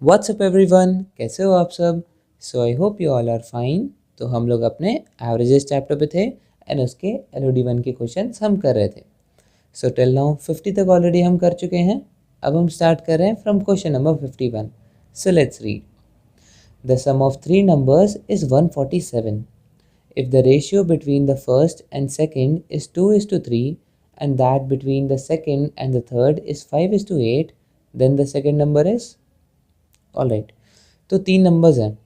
WhatsApp everyone, कैसे हो आप सब। So I hope you all are fine. तो हम लोग अपने एवरेजेस चैप्टर पे थे एंड उसके LOD 1 के क्वेश्चंस हम कर रहे थे। सो टिल नाउ 50 तक ऑलरेडी हम कर चुके हैं। अब हम स्टार्ट कर रहे हैं from question number 51। So let's read. The sum of three numbers is 147. If the ratio between the first and second is 2:3 and that between the second and the third is 5:8, then the second number is। All right, तो तीन numbers हैं,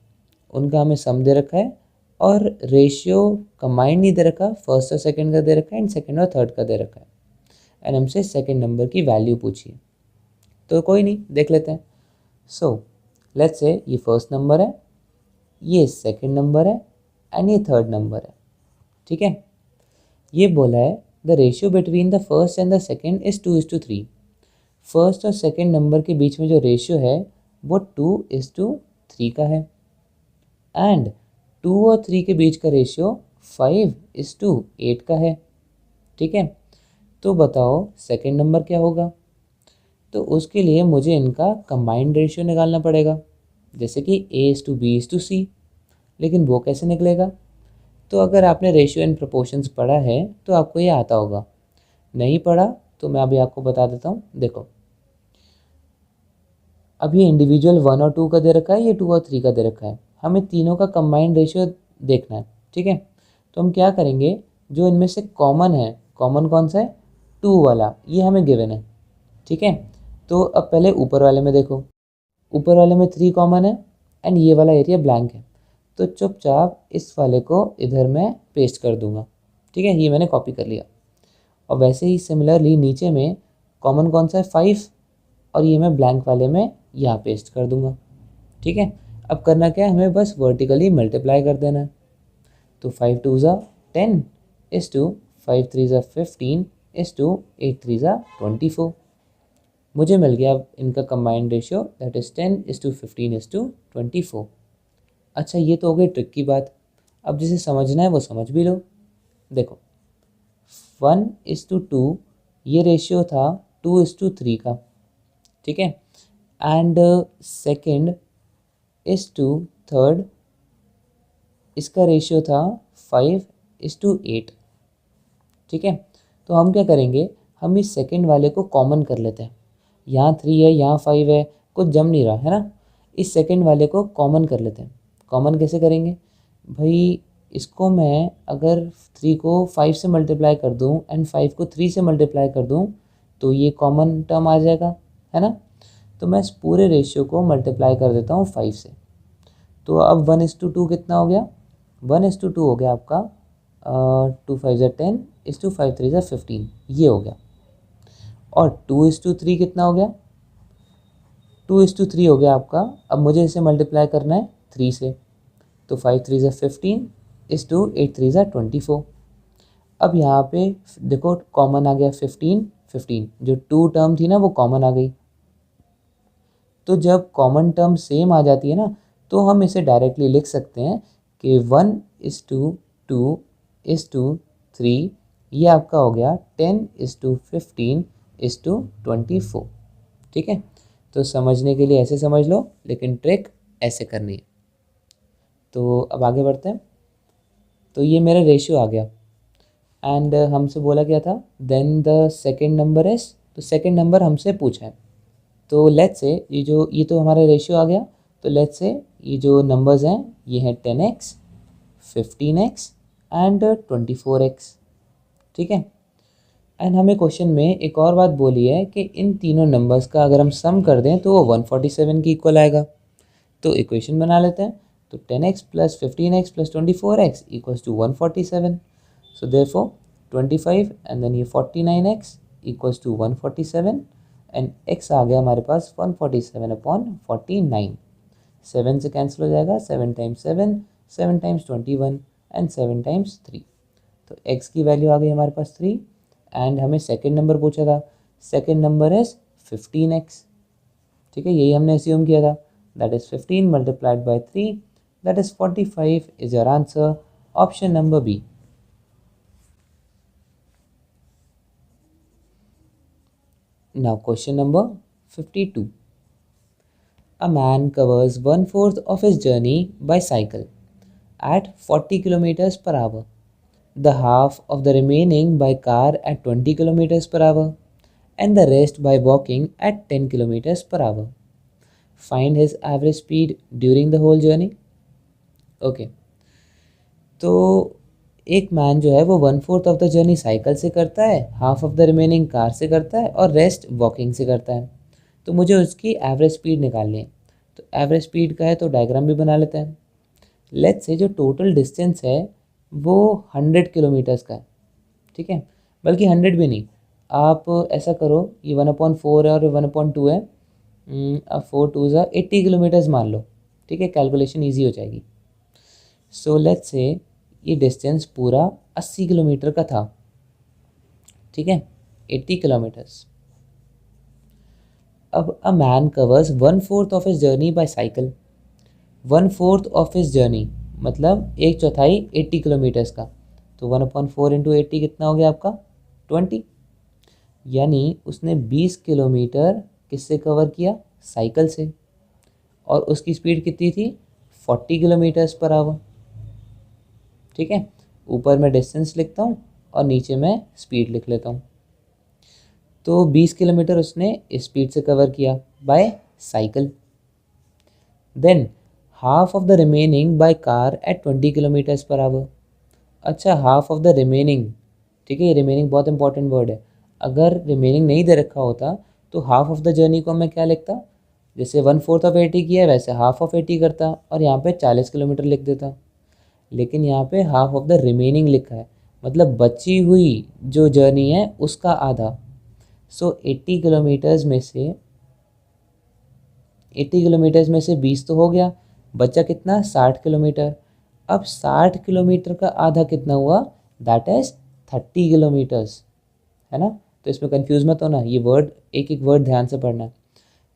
उनका हमें सम दे रखा है और ratio combined नहीं दे रखा, फर्स्ट और सेकंड का दे रखा है एंड सेकंड और थर्ड का दे रखा है एंड हमसे सेकंड नंबर की वैल्यू पूछी है। तो कोई नहीं, देख लेते हैं। सो लेट्स से ये फर्स्ट नंबर है, ये सेकंड नंबर है एंड ये थर्ड नंबर है। ठीक है, ये बोला है the ratio between the first and the second is 2:3। First और सेकंड नंबर के बीच में जो रेशियो है वो 2:3 का है एंड 2 और 3 के बीच का रेशियो 5:8 का है। ठीक है, तो बताओ सेकंड नंबर क्या होगा। तो उसके लिए मुझे इनका कंबाइंड रेशियो निकालना पड़ेगा, जैसे कि A:B:C। लेकिन वो कैसे निकलेगा। तो अगर आपने रेशियो एंड प्रोपोर्शंस पढ़ा है तो आपको ये आता होगा, नहीं पढ़ा तो मैं अभी आपको बता देता हूँ। देखो, अब ये इंडिविजुअल 1 और 2 का दे रखा है, ये 2 और 3 का दे रखा है, हमें तीनों का कंबाइंड रेशियो देखना है। ठीक है, तो हम क्या करेंगे, जो इनमें से कॉमन है, कॉमन कौन सा है, 2 वाला, ये हमें गिवन है। ठीक है, तो अब पहले ऊपर वाले में देखो, ऊपर वाले में 3 कॉमन है एंड ये वाला एरिया ब्लैंक है, तो चुपचाप इस वाले को इधर मैं पेस्ट कर दूंगा। ठीक है, ये मैंने कॉपी कर लिया। और वैसे ही सिमिलरली नीचे में कॉमन कौन सा है, 5, और ये मैं ब्लैंक वाले में यहाँ पेस्ट कर दूंगा। ठीक है, अब करना क्या है, हमें बस वर्टिकली मल्टीप्लाई कर देना है। तो 5 2 ज़ा 10 इस टू 5 3 ज़ा 15 इस टू 8 3 ज़ा 24। मुझे मिल गया अब इनका कंबाइंड रेशियो, दैट इज़ 10:15:24। अच्छा, ये तो हो गई ट्रिक की बात। अब जिसे समझना है वो समझ भी लो। देखो, 1:2 ये रेशियो था 2:3 का। ठीक है, एंड सेकंड इस टू थर्ड, इसका रेशियो था 5:8। ठीक है, तो हम क्या करेंगे, हम इस सेकंड वाले को कॉमन कर लेते हैं। यहाँ 3 है, यहाँ 5 है, कुछ जम नहीं रहा है ना। इस सेकंड वाले को कॉमन कर लेते हैं। कॉमन कैसे करेंगे भाई, इसको मैं अगर 3 को 5 से मल्टीप्लाई कर दूँ एंड 5 को 3 से मल्टीप्लाई कर दूँ तो ये कॉमन टर्म आ जाएगा, है ना। तो मैं इस पूरे रेशियो को मल्टीप्लाई कर देता हूँ 5 से। तो अब 1:2 कितना हो गया, 1:2 हो गया आपका 2 5 ज़ा 10 इस टू 5 3 ज़ा 15, ये हो गया। और 2:3 कितना हो गया, 2:3 हो गया आपका। अब मुझे इसे मल्टीप्लाई करना है 3 से, तो 5 3 ज़ा 15 इस टू 8 3 ज़ा 24। अब यहाँ पे देखो कॉमन आ गया 15, जो 2 टर्म थी ना वो कॉमन आ गई। तो जब कॉमन टर्म सेम आ जाती है ना, तो हम इसे डायरेक्टली लिख सकते हैं कि 1:2:3, ये आपका हो गया 10:15:24। ठीक है, तो समझने के लिए ऐसे समझ लो, लेकिन ट्रिक ऐसे करनी है। तो अब आगे बढ़ते हैं। तो ये मेरा रेशियो आ गया एंड हमसे बोला गया था then the second number is, तो सेकेंड नंबर हमसे पूछा है। तो लेट्स से ये तो हमारा रेशियो आ गया। तो लेट्स से ये जो नंबर्स हैं ये हैं 10x, 15x एंड 24x। ठीक है, एंड हमें क्वेश्चन में एक और बात बोली है कि इन तीनों नंबर्स का अगर हम सम कर दें तो वो 147 के इक्वल आएगा। तो इक्वेशन बना लेते हैं। तो 10x + 15x + 24x = 147। So therefore 25 and then ये 49x = 147 एंड x आ गया हमारे पास 147/49। 7 से कैंसिल हो जाएगा, 7 × 7, 7 × 21 एंड 7 × 3। तो x की वैल्यू आ गई हमारे पास 3 एंड हमें सेकेंड नंबर पूछा था, सेकेंड नंबर इज 15x। ठीक है, यही हमने अस्यूम किया था, that is 15 × 3, that is 45 is your answer, option number B. Now question number 52। A man covers 1/4 of his journey by cycle at 40 kilometers per hour, the half of the remaining by car at 20 kilometers per hour, and the rest by walking at 10 kilometers per hour. Find his average speed during the whole journey. Okay, तो एक man जो है वो 1/4 of the journey cycle से करता है, half of the remaining car से करता है और रेस्ट वॉकिंग से करता है। तो मुझे उसकी एवरेज स्पीड निकालनी है। तो एवरेज स्पीड का है तो डायग्राम भी बना लेते हैं। लेट्स से जो टोटल डिस्टेंस है वो 100 किलोमीटर्स का है, ठीक है, बल्कि 100 भी नहीं, आप ऐसा करो, ये 1/4 है और 1/2 है, अब 4 2 ज़ा 80 किलोमीटर्स मान लो, ठीक है, कैलकुलेशन ईजी हो जाएगी। सो लेट्स से ये डिस्टेंस पूरा 80 किलोमीटर का था, ठीक है, 80 किलोमीटर्स। अब a man covers 1/4 of his journey by cycle. 1/4 of his journey मतलब 1/4 80 किलोमीटर्स का, तो 1/4 इंटू 80 कितना हो गया आपका 20, यानी उसने 20 किलोमीटर किससे कवर किया, साइकिल से, और उसकी स्पीड कितनी थी 40 किलोमीटर्स पर आवर, ठीक है। ऊपर मैं डिस्टेंस लिखता हूँ और नीचे मैं स्पीड लिख लेता हूँ। तो 20 किलोमीटर उसने स्पीड से कवर किया by cycle. Then half of the remaining by car at 20 kilometres per hour. अच्छा, हाफ ऑफ द रिमेनिंग, ठीक है, ये रिमेनिंग बहुत इंपॉर्टेंट वर्ड है। अगर रिमेनिंग नहीं दे रखा होता तो हाफ ऑफ द जर्नी को मैं क्या लिखता, जैसे 1/4 ऑफ 80 किया है वैसे हाफ ऑफ 80 करता और यहाँ पे 40 किलोमीटर लिख देता। लेकिन यहाँ पे हाफ ऑफ द रिमेनिंग लिखा है, मतलब बची हुई जो जर्नी है उसका आधा। सो 80 किलोमीटर्स में से 20 तो हो गया, बचा कितना 60 किलोमीटर। अब 60 किलोमीटर का आधा कितना हुआ, दैट इज 30 किलोमीटर्स, है ना। तो इसमें कंफ्यूज मत होना, ये वर्ड एक एक वर्ड ध्यान से पढ़ना है।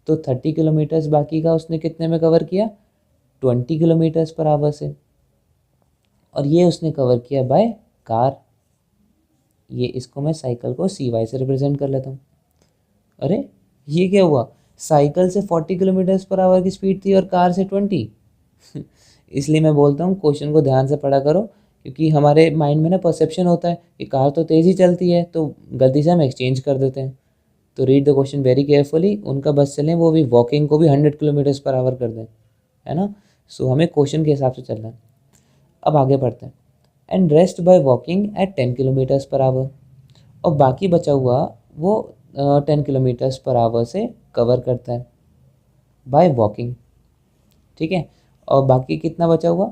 तो 30 किलोमीटर्स बाकी का उसने कितने में कवर किया, 20 किलोमीटर्स पर आवर से, और ये उसने कवर किया बाय कार। ये इसको मैं साइकिल को CY से रिप्रेजेंट कर लेता हूँ। अरे ये क्या हुआ, साइकिल से 40 किलोमीटर्स पर आवर की स्पीड थी और कार से 20 इसलिए मैं बोलता हूँ क्वेश्चन को ध्यान से पढ़ा करो, क्योंकि हमारे माइंड में ना परसेप्शन होता है कि कार तो तेज़ ही चलती है, तो गलती से हम एक्सचेंज कर देते हैं। तो read the question very carefully, उनका बस चलें वो भी वॉकिंग को भी 100 किलोमीटर्स पर आवर कर दें, है ना। सो हमें क्वेश्चन के हिसाब से चलना है। अब आगे बढ़ते हैं। And rest by walking at 10 kilometres per hour, और बाकी बचा हुआ वो 10 किलोमीटर्स पर आवर से कवर करता है बाय वॉकिंग, ठीक है। और बाकी कितना बचा हुआ,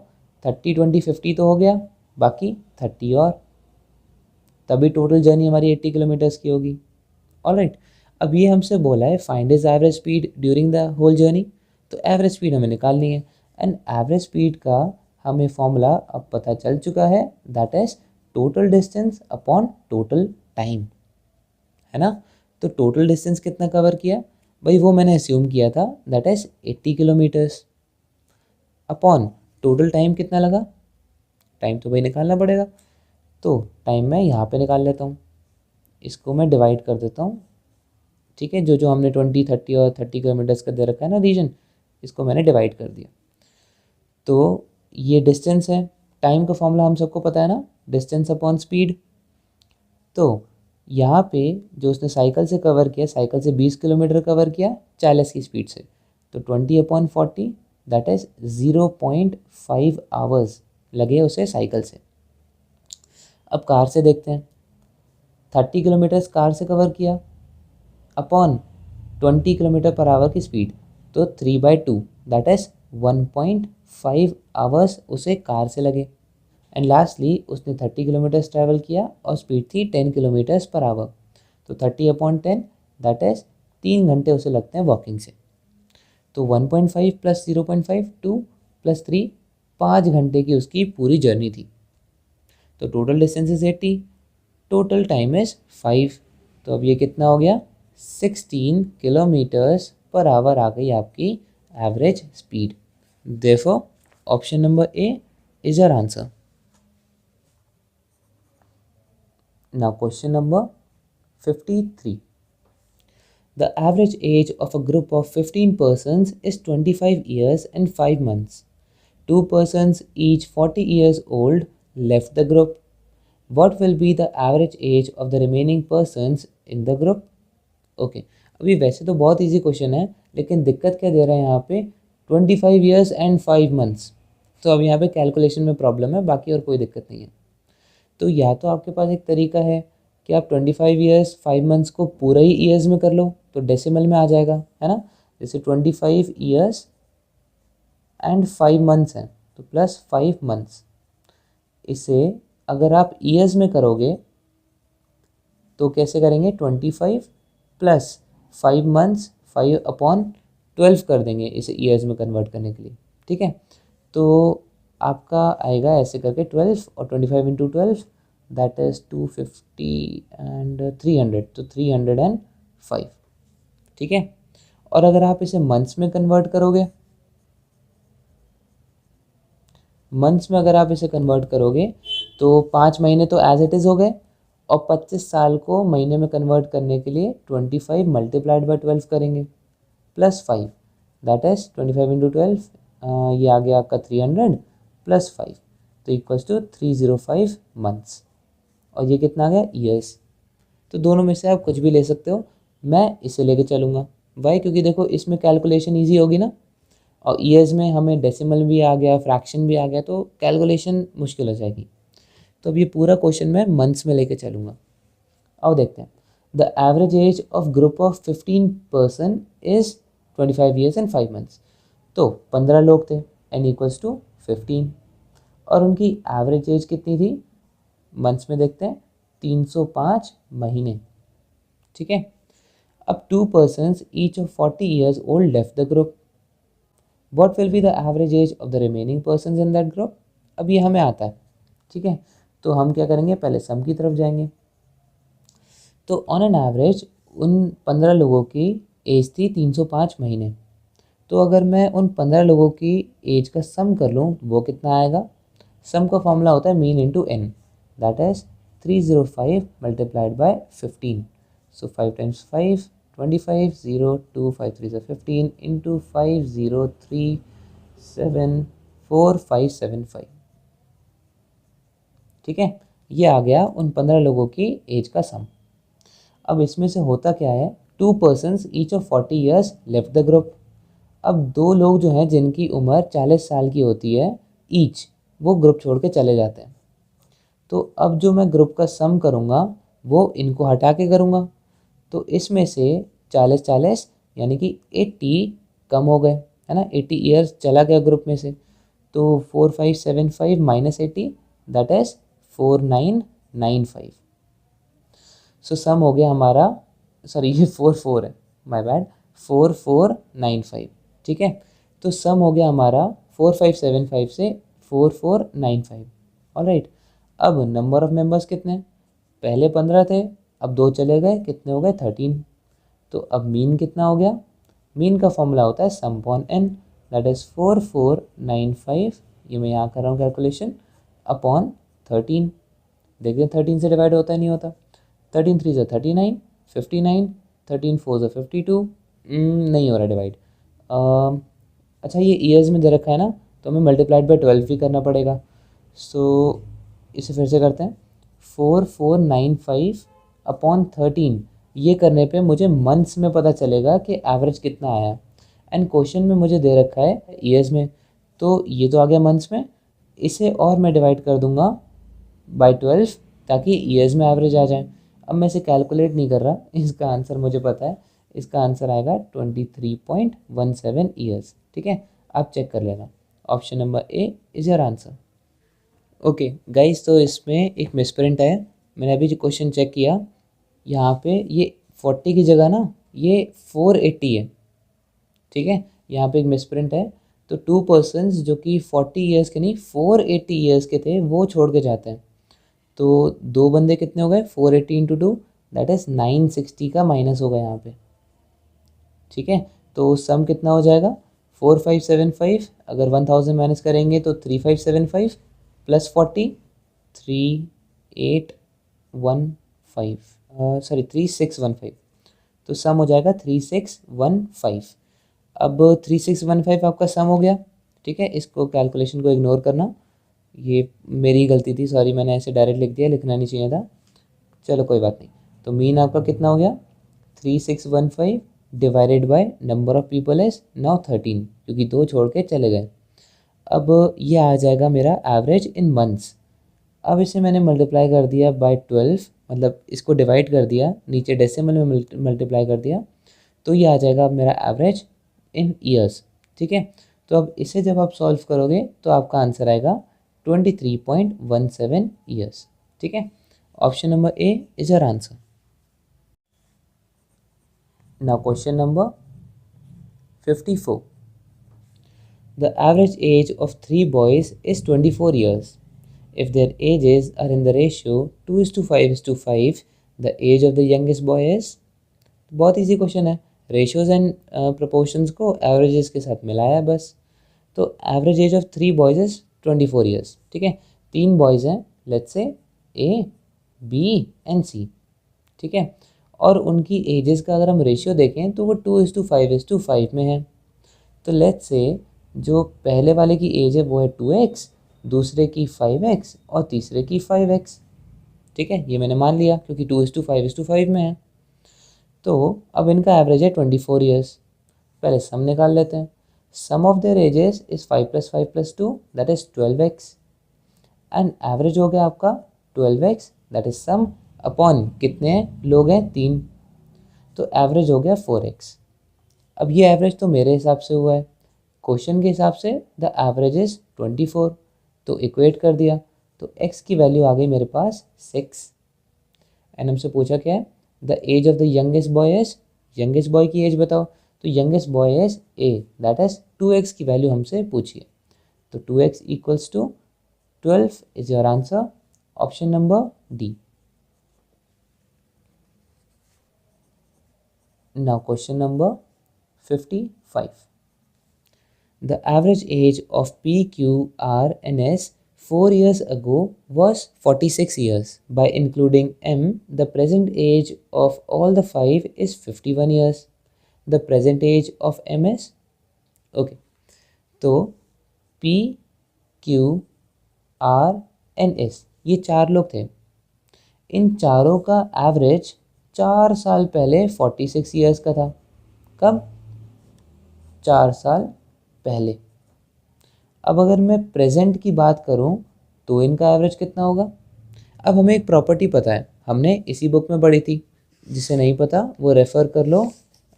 30 20 50 तो हो गया, बाकी 30 और, तभी टोटल जर्नी हमारी 80 किलोमीटर्स की होगी। ऑलराइट, अब ये हमसे बोला है find his average speed during the whole journey, तो एवरेज स्पीड हमें निकालनी है। एंड एवरेज स्पीड का हमें फॉर्मूला अब पता चल चुका है, that is total distance upon total time, है ना। तो टोटल डिस्टेंस कितना कवर किया भाई, वो मैंने अस्यूम किया था, that is 80 kilometres, upon total time कितना लगा, टाइम तो भाई निकालना पड़ेगा, तो टाइम मैं यहाँ पे निकाल लेता हूँ, इसको मैं डिवाइड कर देता हूँ, ठीक है। जो जो हमने 20 30 और 30 किलोमीटर्स का दे रखा है ना रीजन, इसको मैंने डिवाइड कर दिया। तो ये डिस्टेंस है, टाइम का फॉर्मूला हम सबको पता है ना, डिस्टेंस अपॉन स्पीड। तो यहाँ पे जो उसने साइकिल से कवर किया, साइकिल से 20 किलोमीटर कवर किया 40 की स्पीड से, तो 20/40 दैट इज 0.5 आवर्स लगे उसे साइकिल से। अब कार से देखते हैं, 30 किलोमीटर्स कार से कवर किया अपॉन 20 किलोमीटर पर आवर की स्पीड, तो 3/2 दैट इज 1.5 आवर्स उसे कार से लगे। एंड लास्टली उसने 30 किलोमीटर्स ट्रैवल किया और स्पीड थी 10 किलोमीटर्स पर आवर, तो 30/10 दैट इज 3 घंटे उसे लगते हैं वॉकिंग से। तो 1.5 प्लस 0.5 2 प्लस 3 5 घंटे की उसकी पूरी जर्नी थी। तो total distance is 80, total time is 5, तो अब ये कितना हो गया 16 किलोमीटर्स पर आवर आ गई आपकी average speed. Therefore option number A is your answer. Now question number 53. The average age of a group of 15 persons is 25 years and 5 months. 2 persons each 40 years old left the group. What will be the average age of the remaining persons in the group? Okay अभी वैसे तो बहुत easy question है, लेकिन दिक्कत क्या दे रहा है यहाँ पे 25 years and 5 months. तो अब यहाँ पे कैलकुलेशन में प्रॉब्लम है, बाकी और कोई दिक्कत नहीं है. तो या तो आपके पास एक तरीका है कि आप 25 years 5 months को पूरा ही ईयर्स में कर लो, तो डेसिमल में आ जाएगा, है ना. जैसे 25 years एंड 5 months हैं तो प्लस 5 months. इसे अगर आप ईयर्स में करोगे तो कैसे करेंगे, 25 प्लस 5 months 5/12 कर देंगे इसे ईयर्स में कन्वर्ट करने के लिए. ठीक है, तो आपका आएगा ऐसे करके 12 और 25 इंटू 12 दैट इज़ 250 एंड 300, तो 305. ठीक है, और अगर आप इसे मंथ्स में कन्वर्ट करोगे, मंथ्स में अगर आप इसे कन्वर्ट करोगे तो 5 महीने तो एज इट इज़ हो गए, और 25 साल को महीने में कन्वर्ट करने के लिए 25 मल्टीप्लाइड बाई 12 करेंगे प्लस 5 दैट इज़ 25 इंटू 12, ये आ गया आपका 300 प्लस 5 तो इक्वल्स टू 305 मंथ्स. और ये कितना आ गया, ईयर्स. तो दोनों में से आप कुछ भी ले सकते हो, मैं इसे लेके चलूँगा. वाई, क्योंकि देखो इसमें कैलकुलेशन ईजी होगी ना, और ईयर्स में हमें डेसिमल भी आ गया, फ्रैक्शन भी आ गया, तो कैलकुलेशन मुश्किल हो जाएगी. तो अब ये पूरा क्वेश्चन मैं मंथ्स में लेके चलूँगा. अब देखते हैं. The average age of group of 15 person is 25 years and 5 months. तो 15 लोग थे, n इक्वल्स टू 15, और उनकी एवरेज एज कितनी थी, मंथ्स में देखते हैं 305 महीने. ठीक है, अब 2 persons each of 40 years old left the group. What will be the average age of the remaining persons in that group? अब ये हमें आता है. ठीक है, तो हम क्या करेंगे, पहले सम की तरफ जाएंगे. तो ऑन एन एवरेज उन 15 लोगों की एज थी 305 महीने. तो अगर मैं उन 15 लोगों की एज का सम कर लूँ, वो कितना आएगा. सम का फॉर्मूला होता है mean into N, that is 305 multiplied by 15. So 5 times 5 25, 0 2 5 3 से 15 इंटू 5 0 3 7 4 5 7 5. ठीक है, ये आ गया उन 15 लोगों की एज का सम. अब इसमें से होता क्या है, 2 persons each of 40 years left the group. अब 2 लोग जो हैं जिनकी उम्र 40 साल की होती है ईच, वो ग्रुप छोड़ के चले जाते हैं. तो अब जो मैं ग्रुप का सम करूँगा वो इनको हटा के करूँगा. तो इसमें से 40 यानी कि 80 कम हो गए, है ना. 80 ईयर्स चला गया ग्रुप में से. तो 4575 माइनस 80 दैट इज़ 4995. सो सम हो गया हमारा, सॉरी ये 44 है, माय बैड, 4495. ठीक है, तो सम हो गया हमारा 4575 से 4495. ऑलराइट, अब नंबर ऑफ मेंबर्स कितने, पहले 15 थे, अब 2 चले गए, कितने हो गए 13. तो अब मीन कितना हो गया, मीन का फॉर्मूला होता है sum upon N, that is 4495, ये मैं यहाँ कर रहा हूँ कैलकुलेशन, अपॉन 13. देखिए 13 से डिवाइड होता है नहीं होता. 13 3 से 39, 59, 13 4 से 52, नहीं हो रहा डिवाइड. अच्छा ये ईयर्स में दे रखा है ना, तो हमें मल्टीप्लाइड बाई 12 भी करना पड़ेगा. सो इसे फिर से करते हैं, 4495 अपॉन 13. ये करने पे मुझे मंथ्स में पता चलेगा कि एवरेज कितना आया. एंड क्वेश्चन में मुझे दे रखा है ईयर्स में, तो ये तो आ गया मंथ्स में. इसे और मैं डिवाइड कर दूंगा बाई 12 ताकि ईयर्स में एवरेज आ जाए. अब मैं इसे कैलकुलेट नहीं कर रहा, इसका आंसर मुझे पता है, इसका आंसर आएगा 23.17 ईयर्स. ठीक है, आप चेक कर लेना. Option number A is your answer. Okay guys, तो इसमें एक मिसप्रिंट है. मैंने अभी जो क्वेश्चन चेक किया, यहाँ पे ये 40 की जगह ना ये 480 है. ठीक है, यहाँ पे एक मिसप्रिंट है. तो 2 persons जो कि 40 ईयर्स के नहीं 480 ईयर्स के थे वो छोड़ के जाते हैं. तो 2 बंदे कितने हो गए, 480 इंटू 2 दैट इज़ 960 का माइनस होगा यहाँ पे. ठीक है, तो सम कितना हो जाएगा 4575, अगर 1000 माइनस करेंगे तो 3575 प्लस 40 3815, सॉरी 3615. तो सम हो जाएगा 3615। अब 3615 आपका सम हो गया, ठीक है। इसको कैलकुलेशन को इग्नोर करना, ये मेरी गलती थी, सॉरी, मैंने ऐसे डायरेक्ट लिख दिया, लिखना नहीं चाहिए था। चलो कोई बात नहीं। तो मीन आपका कितना हो गया 3615 divided by number of people is now 13, क्योंकि 2 छोड़ के चले गए। अब ये आ जाएगा मेरा एवरेज इन मंथ्स। अब इसे मैंने मल्टीप्लाई कर दिया बाय 12, मतलब इसको डिवाइड कर दिया, नीचे डेसिमल में मल्टीप्लाई कर दिया, तो ये आ जाएगा मेरा एवरेज इन ईयर्स, ठीक है। तो अब इसे जब आप सॉल्व करोगे तो आपका आंसर आएगा 23.17 ईयर्स, ठीक है। Option number A is your answer. Now question number 54। The average age of 3 boys is 24 years. If their ages are in the ratio 2:5:5, the age of the youngest boy is। बहुत easy question है, ratios and proportions को averages के साथ मिलाया है बस। तो average age of 3 boys is 24 years, ठीक है। 3 बॉयज़ हैं, let's say A, B and सी, ठीक है। और उनकी एजेस का अगर हम रेशियो देखें तो वो 2:5:5 में है। तो लेट्स से जो पहले वाले की एज है वो है 2x, दूसरे की 5x और तीसरे की 5x, ठीक है। ये मैंने मान लिया क्योंकि 2:5:5 में है। तो अब इनका एवरेज है 24 ईयर्स। पहले सम निकाल लेते हैं। Sum of their ages is 5 + 5 + 2 that is 12x, and average हो गया आपका 12x, that is some upon कितने लोग हैं 3, तो एवरेज हो गया 4x। अब ये एवरेज तो मेरे हिसाब से हुआ है, क्वेश्चन के हिसाब से द एवरेज इज़ 24, तो इक्वेट कर दिया, तो x की वैल्यू आ गई मेरे पास 6। एंड हमसे पूछा क्या है, the age of the youngest boy is, youngest boy की एज बताओ, तो youngest boy is a, that is 2x की वैल्यू हमसे पूछिए। तो 2x = 12 is your answer, option number D. Now question number 55। The average age of P, Q, R and S 4 years ago was 46 years. By including M, the present age of all the 5 is 51 years. The present age of M is? Okay. तो P, Q, R and S ये 4 लोग थे। इन चारों का average 4 साल पहले 46 years का था। कब? 4 साल पहले। अब अगर मैं प्रेजेंट की बात करूं तो इनका एवरेज कितना होगा? अब हमें एक प्रॉपर्टी पता है, हमने इसी बुक में पढ़ी थी, जिसे नहीं पता वो रेफ़र कर लो,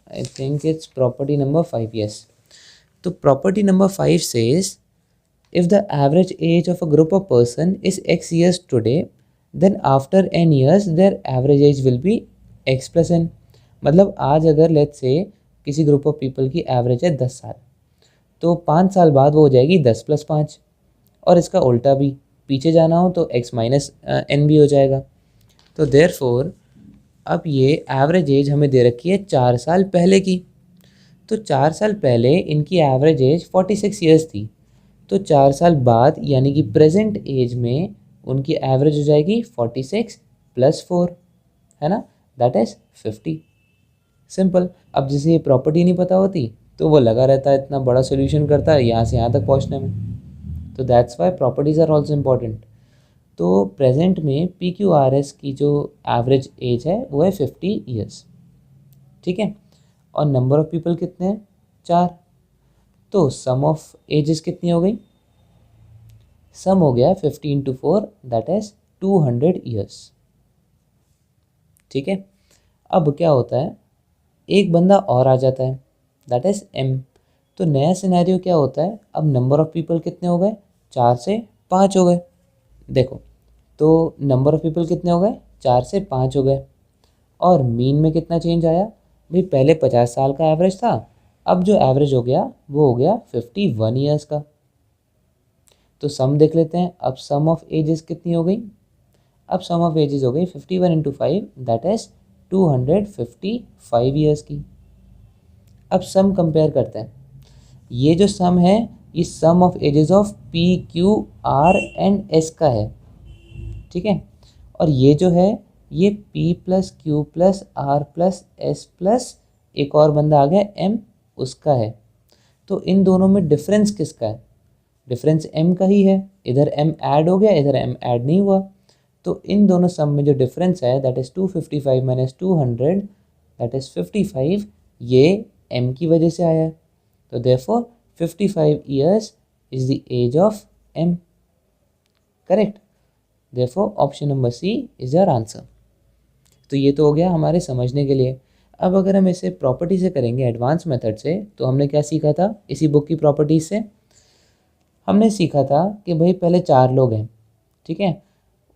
I think it's property number 5, yes. तो property number 5 says if the average age of a group of person is x years today, then after n years their average age will be x + n। मतलब आज अगर let's say किसी group of people की average है 10 साल, तो 5 साल बाद वो हो जाएगी 10 + 5, और इसका उल्टा भी, पीछे जाना हो तो x - n भी हो जाएगा। तो देयरफॉर अब ये एवरेज एज हमें दे रखी है 4 साल पहले की, तो 4 साल पहले इनकी एवरेज एज 46 ईयर्स थी, तो 4 साल बाद यानी कि प्रेजेंट एज में उनकी एवरेज हो जाएगी 46 + 4, है ना, दैट इज़ 50। सिंपल। अब जैसे ये प्रॉपर्टी नहीं पता होती तो वो लगा रहता है, इतना बड़ा सोल्यूशन करता है यहाँ से यहाँ तक पहुँचने में, तो that's why properties are also important. तो प्रेजेंट में PQRS की जो एवरेज एज है वो है 50 ईयर्स, ठीक है। और नंबर ऑफ़ पीपल कितने हैं? 4, तो सम ऑफ एजेस कितनी हो गई? सम हो गया 50 × 4 दैट इज़ 200 ईयर्स, ठीक है। अब क्या होता है, एक बंदा और आ जाता है दैट इज़ M। तो नया सिनेरियो क्या होता है, अब नंबर ऑफ़ पीपल कितने हो गए? 4 से 5 हो गए। देखो, तो नंबर ऑफ़ पीपल कितने हो गए? 4 से 5 हो गए। और मीन में कितना चेंज आया? भाई पहले 50 साल का एवरेज था, अब जो एवरेज हो गया वो हो गया 51 ईयर्स का। तो सम देख लेते हैं, अब सम ऑफ एजेस कितनी हो गई? अब सम ऑफ एजेस हो गई 51 × 5 दैट इज़ 255 ईयर्स की। अब सम कंपेयर करते हैं, ये जो सम है ये sum of ages of P, Q, R and S का है, ठीक है। और ये जो है ये P plus Q plus R plus S plus एक और बंदा आ गया M, उसका है। तो इन दोनों में डिफरेंस किसका है? डिफरेंस M का ही है। इधर M ऐड हो गया, इधर M ऐड नहीं हुआ। तो इन दोनों सम में जो डिफरेंस है that is 255 minus 200 that is 55, ये M की वजह से आया है। तो therefore 55 years is the age of M, correct. Therefore option number C is your answer. तो ये तो हो गया हमारे समझने के लिए। अब अगर हम इसे प्रॉपर्टी से करेंगे, एडवांस मेथड से, तो हमने क्या सीखा था इसी बुक की प्रॉपर्टीज से? हमने सीखा था कि भाई पहले 4 लोग हैं, ठीक है,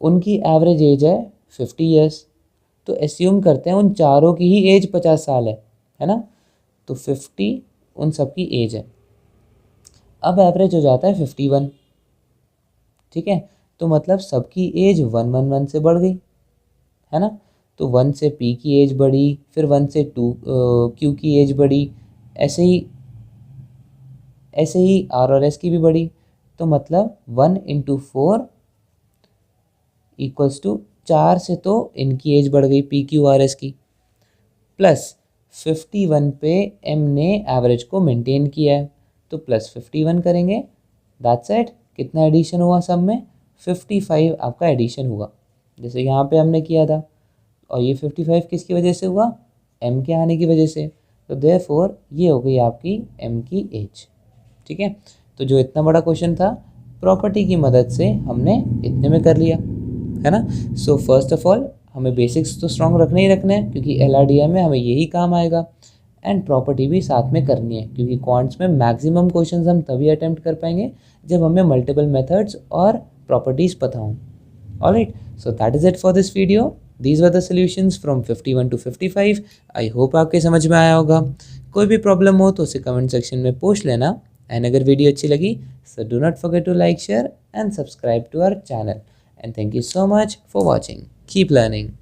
उनकी एवरेज एज है 50 ईयर्स। तो एस्यूम करते हैं उन चारों की ही एज 50 साल है ना। तो 50 उन सब की एज है। अब एवरेज हो जाता है 51, ठीक है। तो मतलब सबकी एज 111 से बढ़ गई, है ना। तो 1 से P की एज बढ़ी, फिर 1 से 2 Q की एज बढ़ी, ऐसे ही R और S की भी बढ़ी। तो मतलब 1 इंटू 4 इक्वल्स टू 4 से तो इनकी एज बढ़ गई P Q R S की, प्लस 51 पे M ने एवरेज को मेंटेन किया है, तो प्लस 51 करेंगे। That's it. कितना एडिशन हुआ सब में? 55 आपका एडिशन हुआ, जैसे यहाँ पे हमने किया था। और ये 55 किसकी वजह से हुआ? M के आने की वजह से। तो देयरफॉर ये हो गई आपकी M की एज, ठीक है। तो जो इतना बड़ा क्वेश्चन था प्रॉपर्टी की मदद से हमने इतने में कर लिया, है ना। सो फर्स्ट ऑफ ऑल हमें बेसिक्स तो स्ट्रॉन्ग रखने ही रखने हैं, क्योंकि LRDI में हमें यही काम आएगा। एंड प्रॉपर्टी भी साथ में करनी है, क्योंकि क्वांट्स में मैक्सिमम क्वेश्चंस हम तभी अटेम्प्ट कर पाएंगे जब हमें मल्टीपल मेथड्स और प्रॉपर्टीज़ पता हों। Alright, so that is it for this video. These were the solutions from 51 to 55। I hope आपके समझ में आया होगा। कोई भी प्रॉब्लम हो तो उसे कमेंट सेक्शन में पूछ लेना। एंड अगर वीडियो अच्छी लगी so do not forget to like, share and subscribe to our channel. And thank you so much for watching. Keep learning.